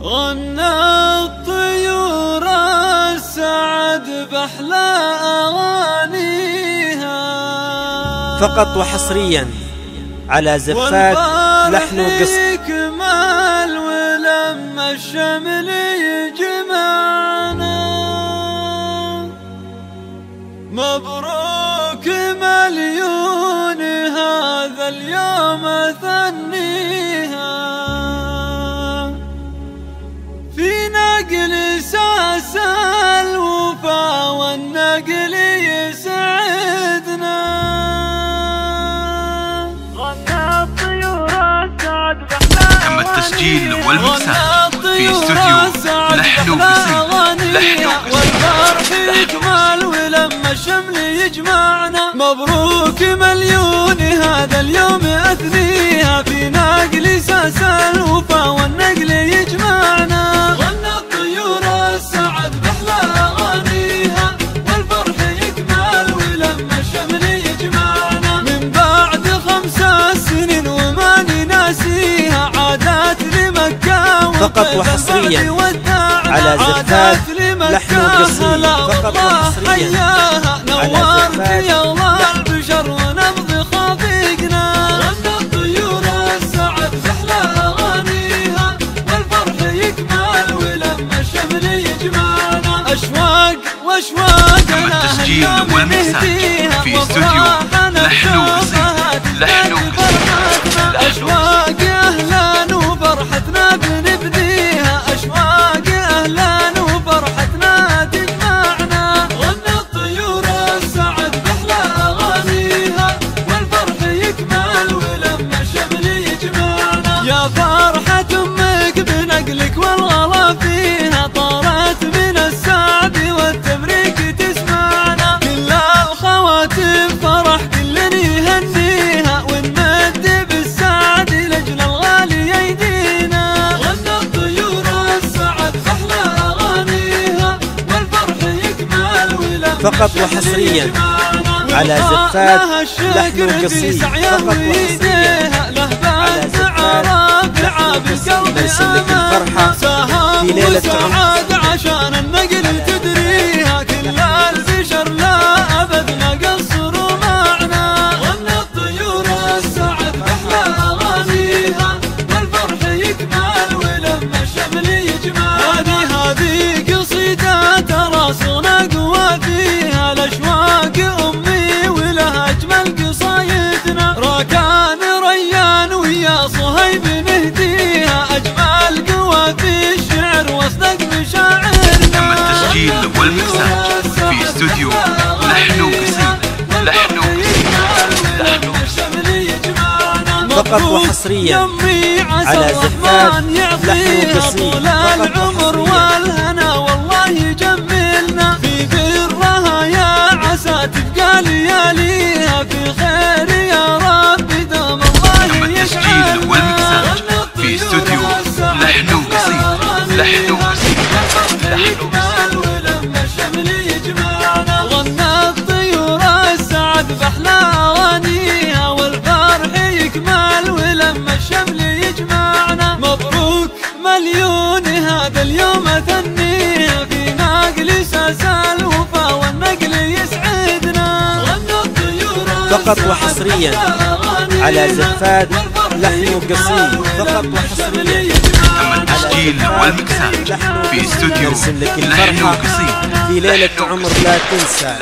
غنى الطيور السعد بأحلى أغانيها، فقط وحصريا على زفات لحن وقصة. كمال ولما الشمل يجمعنا، مبروك مليون هذا اليوم ثنيها، في نقل ساس الوفا والنقل يسعدنا. غنى الطيور السعد بأحلى تم التسجيل والمكساج في استوديو لحن وقصيد. والفرح يكمل ولما الشمل يجمعنا، مبروك مليون هذا اليوم أثنيها، في نقل ساس الوفا والنقل يجمعنا. غنى الطيور السعد بأحلى أغانيها، والفرح يكمل ولما الشمل يجمعنا، من بعد 5 سنين وما نناسيها، عادات لمكة فقط وحصريا على زفات لحن وقصيد. فقط وحصريا نورت يوم البشر ونبض خفيقنا. غنى الطيور السعد بأحلى أغانيها، والفرح يكمل ولما الشمل يجمعنا، أشواق وأشواق. تم التسجيل والمكساج في استوديو لحن وقصيد. أشواق أهلا وفرحتنا بنبديها، أشواق أهلا وفرحتنا تجمعنا. غنى الطيور السعد بأحلى أغانيها، والفرح يكمل ولما الشمل يجمعنا، يا فرحة أمك بنقلك والغلا فيها، طارت من السعد والتبريك تسمعنا، كل الخواتم فرح كل يهنيها، ونمد بالسعد لأجل الغالي يدينا. غنى الطيور السعد بأحلى أغانيها، والفرح يكمل ولما فقط وحصريا على زفات لحن وقصيد. فقط وحصريا على زفات لحن وقصيد. نرسل لك الفرحة في ليلة عمر. عشان النقل تدريها، كل البشر لا أبد ما قصروا معنا. غنى الطيور السعد بأحلى أغانيها، والفرح يكمل ولما الشمل يجمعنا. هذه قصيدة ترى صغنا قوى فيها، الأشواق أمي ولها أجمل قصايدنا، راكان ريان ويا صهيب نهديها، أجمل قوى في الشعر واصدق مشاعرنا. تم التسجيل والمكساج في استوديو لحن وقصيد. فقط وحصريا على زفات لحن وقصيد. طول العمر والهنا والله يجملنا، في برها يا عسى تبقى لياليها، في خير يا رب دوم الله تم التسجيل والمكساج في استوديو لحن وقصيد. ولما الشمل يجمعنا، غنى الطيور السعد بأحلى أغانيها، والفرح يكمل ولما الشمل يجمعنا، مبروك مليون هذا اليوم ثنيها، في نقل ساس الوفا والنقل يسعدنا. غنى الطيور فقط وحصريا على زفات لحن وقصيد. فقط وحصريا تم التسجيل والمكساج في استوديو نرسل لك لحن الفرحة وقصيد. في ليلة عمر لا تنسى.